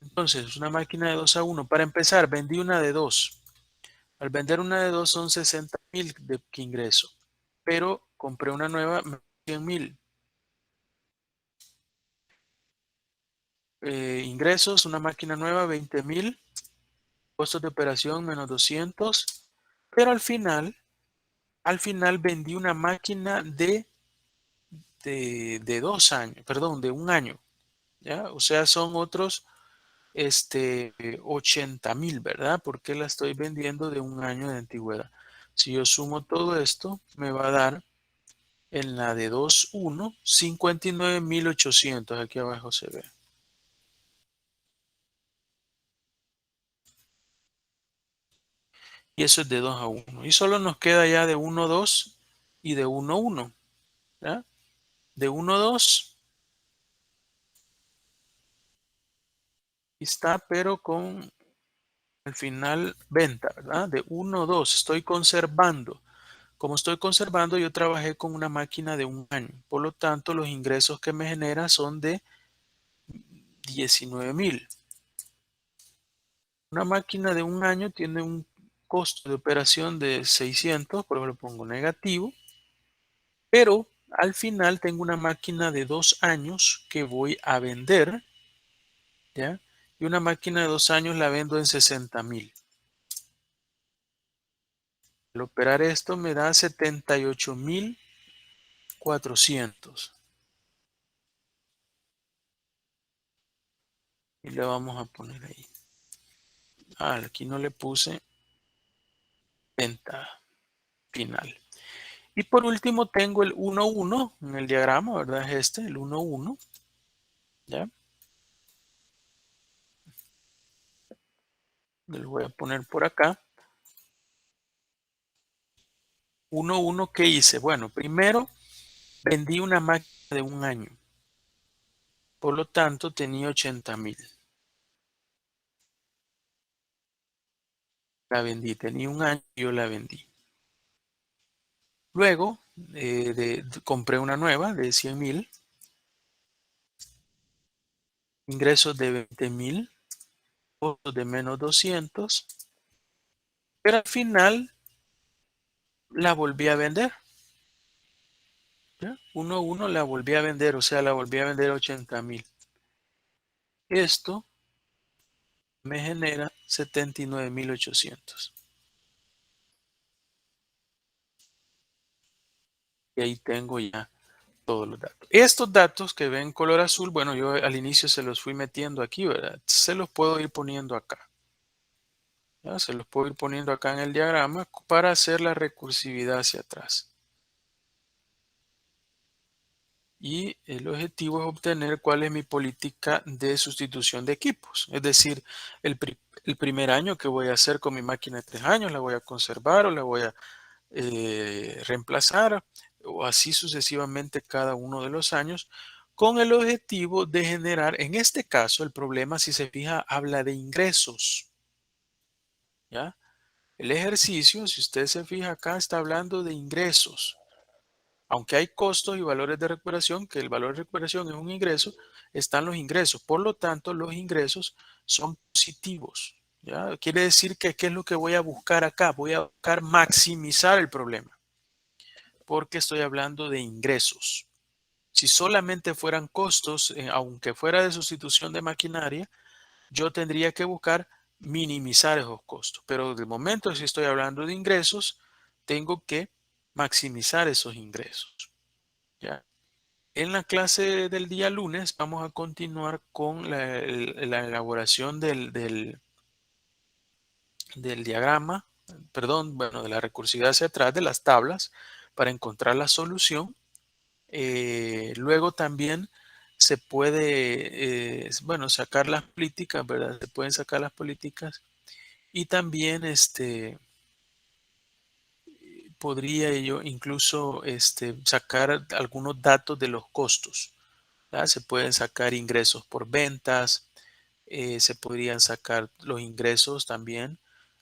Entonces, una máquina de 2 a 1. Para empezar, vendí una de 2. Al vender una de 2 son 60,000 de que ingreso. Pero compré una nueva, 100,000. Ingresos, una máquina nueva, 20,000. Costos de operación, menos 200. Pero al final vendí una máquina de 2 años, perdón, de 1 año. ¿Ya? O sea, son otros 80,000, ¿verdad? Porque la estoy vendiendo de 1 año de antigüedad. Si yo sumo todo esto, me va a dar en la de 2.1, 59,800. Aquí abajo se ve. Y eso es de 2 a 1. Y solo nos queda ya de 1 a 2 y de 1 a 1. ¿Ya? De 1 a 2 está, pero con al final venta, ¿verdad? De 1 a 2. Estoy conservando. Como estoy conservando, yo trabajé con una máquina de 1 año. Por lo tanto, los ingresos que me genera son de 19,000. Una máquina de 1 año tiene un costo de operación de 600, por eso lo pongo negativo. Pero al final tengo una máquina de 2 años que voy a vender, ¿ya? Y una máquina de 2 años la vendo en 60,000. Al operar esto me da 78,400. Y le vamos a poner ahí. Aquí no le puse venta final. Y por último tengo el 1,1 en el diagrama, ¿verdad? Es el 1,1. ¿Ya? Lo voy a poner por acá. 1,1, ¿qué hice? Bueno, primero vendí una máquina de 1 año. Por lo tanto, tenía 80,000. La vendí, tenía 1 año y yo la vendí. Luego, compré una nueva de 100,000. Ingresos de 20,000. Costos de menos 200. Pero al final la volví a vender. ¿Ya? 1,1 la volví a vender, o sea, la volví a vender a 80,000. Esto me genera 79,800. Y ahí tengo ya todos los datos. Estos datos que ven color azul, bueno, yo al inicio se los fui metiendo aquí, ¿verdad? Se los puedo ir poniendo acá. ¿Ya? Se los puedo ir poniendo acá en el diagrama para hacer la recursividad hacia atrás. Y el objetivo es obtener cuál es mi política de sustitución de equipos. Es decir, el primer año que voy a hacer con mi máquina de 3 años, la voy a conservar o la voy a reemplazar, o así sucesivamente cada uno de los años, con el objetivo de generar, en este caso, el problema, si se fija, habla de ingresos. ¿Ya? El ejercicio, si usted se fija acá, está hablando de ingresos. Aunque hay costos y valores de recuperación, que el valor de recuperación es un ingreso, están los ingresos. Por lo tanto, los ingresos son positivos. ¿Ya? Quiere decir que, ¿qué es lo que voy a buscar acá? Voy a buscar maximizar el problema, porque estoy hablando de ingresos. Si solamente fueran costos, aunque fuera de sustitución de maquinaria, yo tendría que buscar minimizar esos costos. Pero de momento, si estoy hablando de ingresos, tengo que maximizar esos ingresos. ¿Ya? En la clase del día lunes vamos a continuar con la elaboración del diagrama, perdón, bueno, de la recursividad hacia atrás de las tablas para encontrar la solución. Luego también se puede, bueno, sacar las políticas, ¿verdad? Se pueden sacar las políticas y también podría yo incluso sacar algunos datos de los costos, ¿verdad? Se pueden sacar ingresos por ventas, se podrían sacar los ingresos también,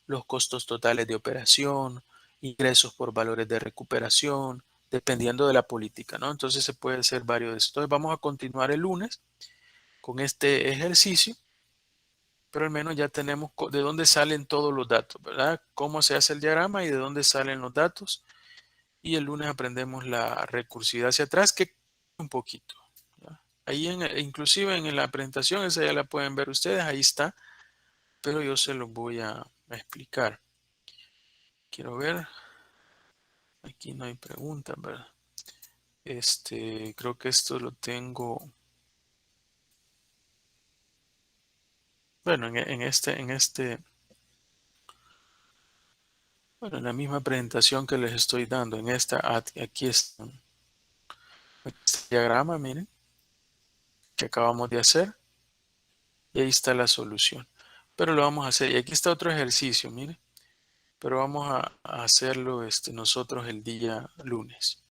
los costos totales de operación, ingresos por valores de recuperación, dependiendo de la política, ¿no? Entonces se puede hacer varios de esos. Entonces vamos a continuar el lunes con este ejercicio, pero al menos ya tenemos de dónde salen todos los datos, ¿verdad? Cómo se hace el diagrama y de dónde salen los datos. Y el lunes aprendemos la recursividad hacia atrás, que un poquito, ¿verdad? Ahí inclusive en la presentación, esa ya la pueden ver ustedes, ahí está, pero yo se los voy a explicar. Quiero ver, aquí no hay preguntas, ¿verdad? Creo que esto lo tengo, bueno, bueno, en la misma presentación que les estoy dando, en esta, aquí está este diagrama, miren, que acabamos de hacer, y ahí está la solución. Pero lo vamos a hacer, y aquí está otro ejercicio, miren, pero vamos a hacerlo nosotros el día lunes.